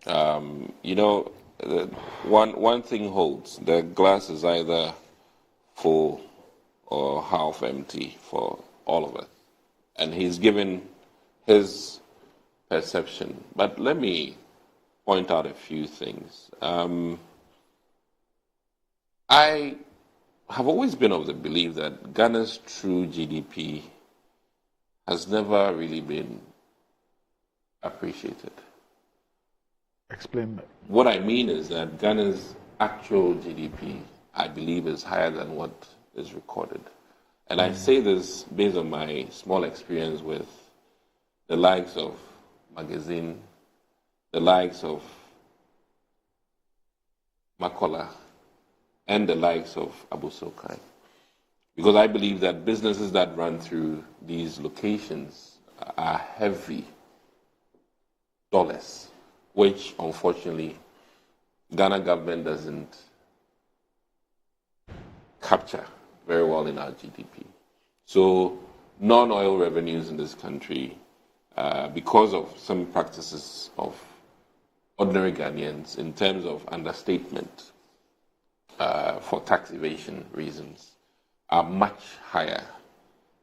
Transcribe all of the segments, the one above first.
You know, one thing holds: the glass is either full or half empty for all of us, and he's given his perception. But let me point out a few things. I have always been of the belief that Ghana's true GDP has never really been appreciated. Explain that. What I mean is that Ghana's actual GDP, I believe, is higher than what is recorded. And I say this based on my small experience with the likes of Magazine, the likes of Makola, and the likes of Abu Sokai. Because I believe that businesses that run through these locations are heavy dollars, which unfortunately Ghana government doesn't capture very well in our GDP. So non-oil revenues in this country, because of some practices of ordinary Ghanaians in terms of understatement for tax evasion reasons, are much higher.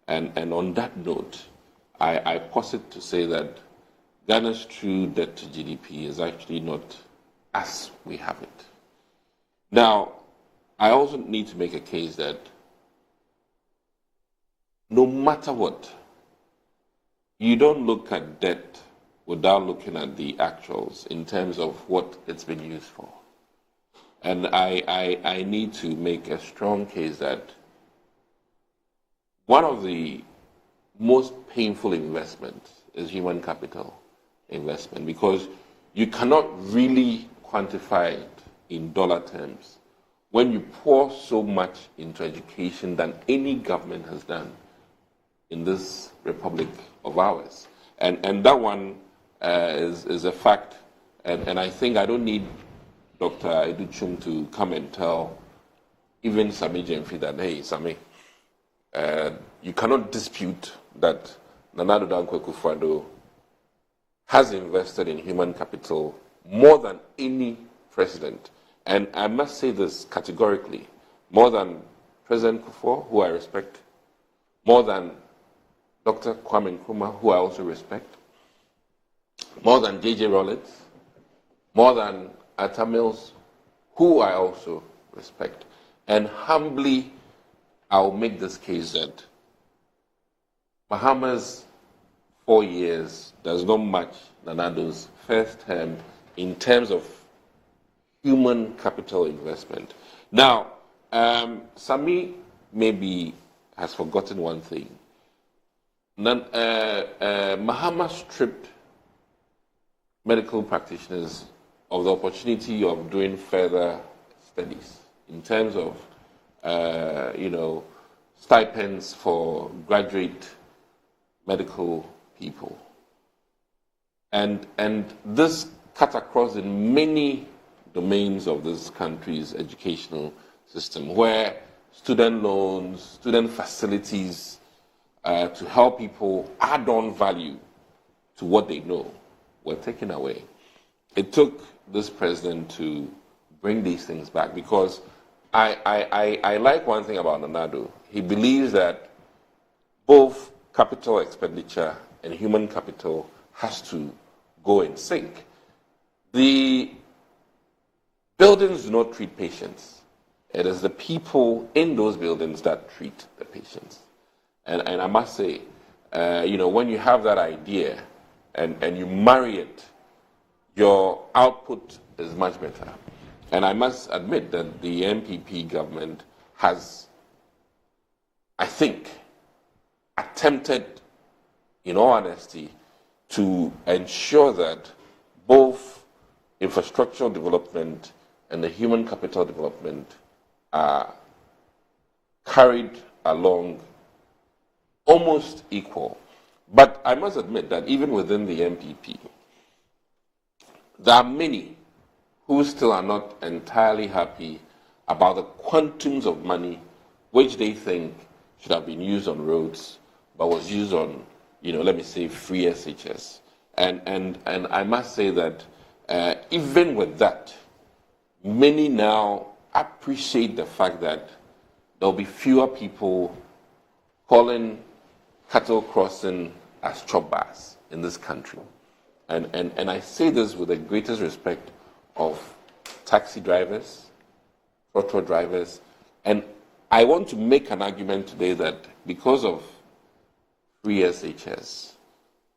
And on that note, I posit to say that Ghana's true debt to GDP is actually not as we have it. Now, I also need to make a case that no matter what, you don't look at debt without looking at the actuals in terms of what it's been used for. And I need to make a strong case that one of the most painful investments is human capital investment, because you cannot really quantify it in dollar terms when you pour so much into education than any government has done in this republic of ours. And that one is a fact. And I think I don't need Dr. Educhum to come and tell even Sami Jemfi that, hey, Sami, you cannot dispute that Nana Addo Akufo-Addo has invested in human capital more than any president. And I must say this categorically, more than President Kufuor, who I respect, more than Dr. Kwame Nkrumah, who I also respect, more than J.J. Rollins, more than Atta Mills, who I also respect. And humbly, I'll make this case that Mahama's 4 years does not match Nana Addo's first term in terms of human capital investment. Now, Sami maybe has forgotten one thing. Mahama stripped medical practitioners of the opportunity of doing further studies in terms of, stipends for graduate medical people. And this cut across in many domains of this country's educational system, where student loans, student facilities to help people add on value to what they know were taken away. It took this president to bring these things back, because I like one thing about Nana Addo. He believes that both capital expenditure and human capital has to go in sync. The buildings do not treat patients. It is the people in those buildings that treat the patients. And I must say, when you have that idea and you marry it, your output is much better. And I must admit that the MPP government has, I think, attempted, in all honesty, to ensure that both infrastructural development and the human capital development are carried along almost equal. But I must admit that even within the MPP, there are many who still are not entirely happy about the quantums of money which they think should have been used on roads, but was used on, let me say, free SHS. And I must say that even with that, many now appreciate the fact that there'll be fewer people calling cattle crossing as chop bars in this country. And I say this with the greatest respect of taxi drivers, auto drivers, and I want to make an argument today that because of free SHS,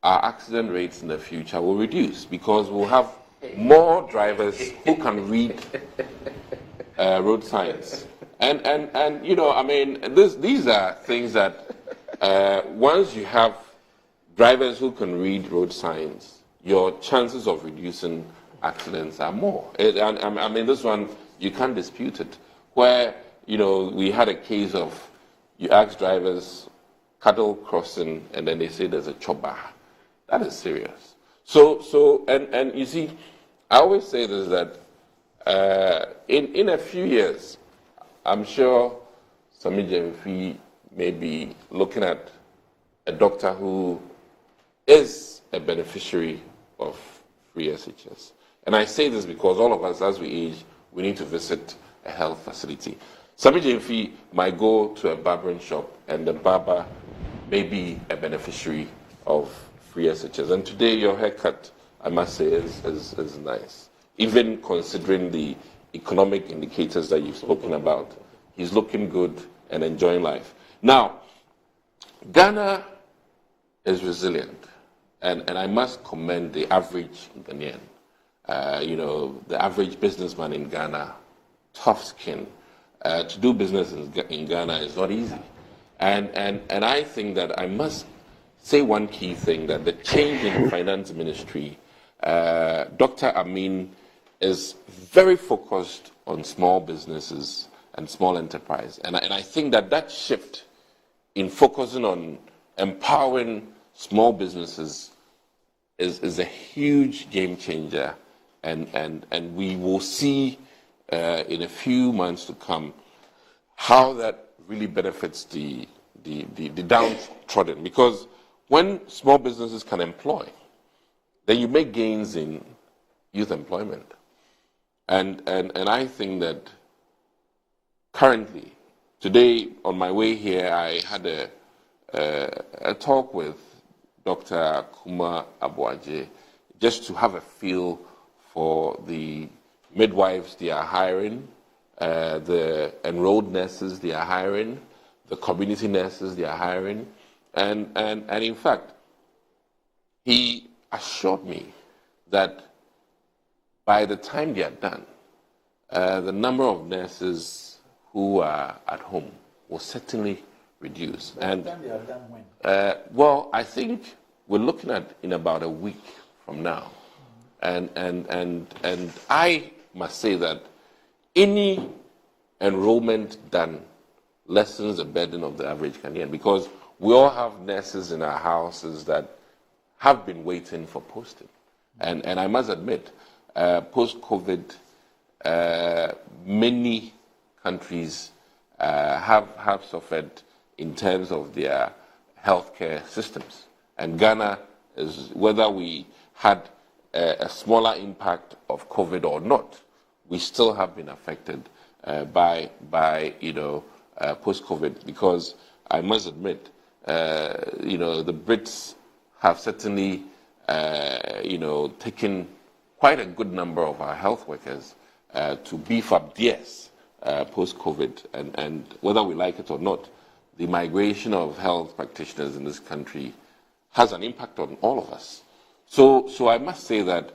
our accident rates in the future will reduce because we'll have more drivers who can read road signs. And you know, I mean, these are things that once you have drivers who can read road signs, your chances of reducing accidents are more. I mean, this one, you can't dispute it. Where, you know, we had a case of you ask drivers, cattle crossing, and then they say there's a chop bar. That is serious. So and you see, I always say this, that in a few years, I'm sure Sami Jemfi may be looking at a doctor who is a beneficiary of free SHS. And I say this because all of us, as we age, we need to visit a health facility. Sami Jemfi might go to a barbering shop and the barber may be a beneficiary of free SHS. And today your haircut, I must say, is nice. Even considering the economic indicators that you've spoken about, he's looking good and enjoying life. Now, Ghana is resilient, and I must commend the average Ghanaian. You know, the average businessman in Ghana, tough skin. To do business in Ghana is not easy. And I think that I must say one key thing, that the change in the finance ministry, Dr. Amin is very focused on small businesses and small enterprise. And I think that shift in focusing on empowering small businesses is a huge game changer. And we will see in a few months to come how that really benefits the downtrodden. Because when small businesses can employ, then you make gains in youth employment. And I think that currently, today on my way here, I had a talk with Dr. Akufo-Addo just to have a feel for the midwives they are hiring, the enrolled nurses they are hiring, the community nurses they are hiring. And in fact, he assured me that by the time they are done, the number of nurses who are at home will certainly reduce. By the time they are done when? Well, I think we're looking at in about a week from now. And I must say that any enrollment done lessens the burden of the average Ghanaian, because we all have nurses in our houses that have been waiting for posting. And I must admit, post-COVID, many countries have suffered in terms of their healthcare systems. And Ghana is, whether we had a smaller impact of COVID or not, we still have been affected by post-COVID, because I must admit, the Brits have certainly, taken quite a good number of our health workers to beef up theirs post-COVID. And whether we like it or not, the migration of health practitioners in this country has an impact on all of us. So I must say that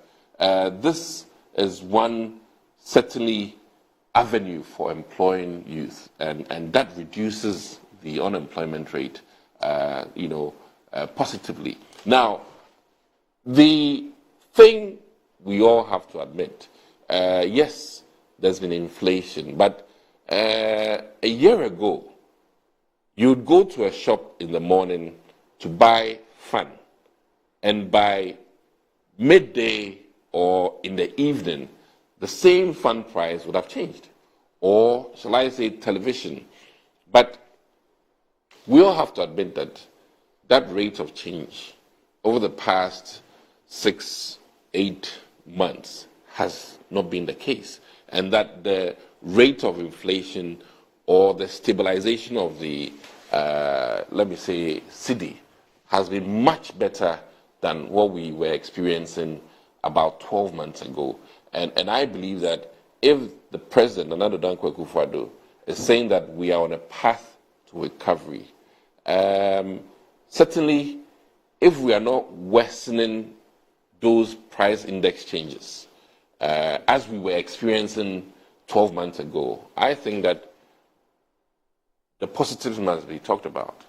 this is one certainly avenue for employing youth, and that reduces the unemployment rate, positively. Now, the thing we all have to admit, yes, there's been inflation, but a year ago, you'd go to a shop in the morning to buy fan, and by midday or in the evening, the same fan price would have changed. Or, shall I say, television. But we all have to admit that that rate of change over the past 6, 8, months has not been the case, and that the rate of inflation or the stabilization of the, let me say, cedi has been much better than what we were experiencing about 12 months ago. And I believe that if the president, Akufo-Addo, is saying that we are on a path to recovery, certainly if we are not worsening those price index changes, as we were experiencing 12 months ago, I think that the positives must be talked about.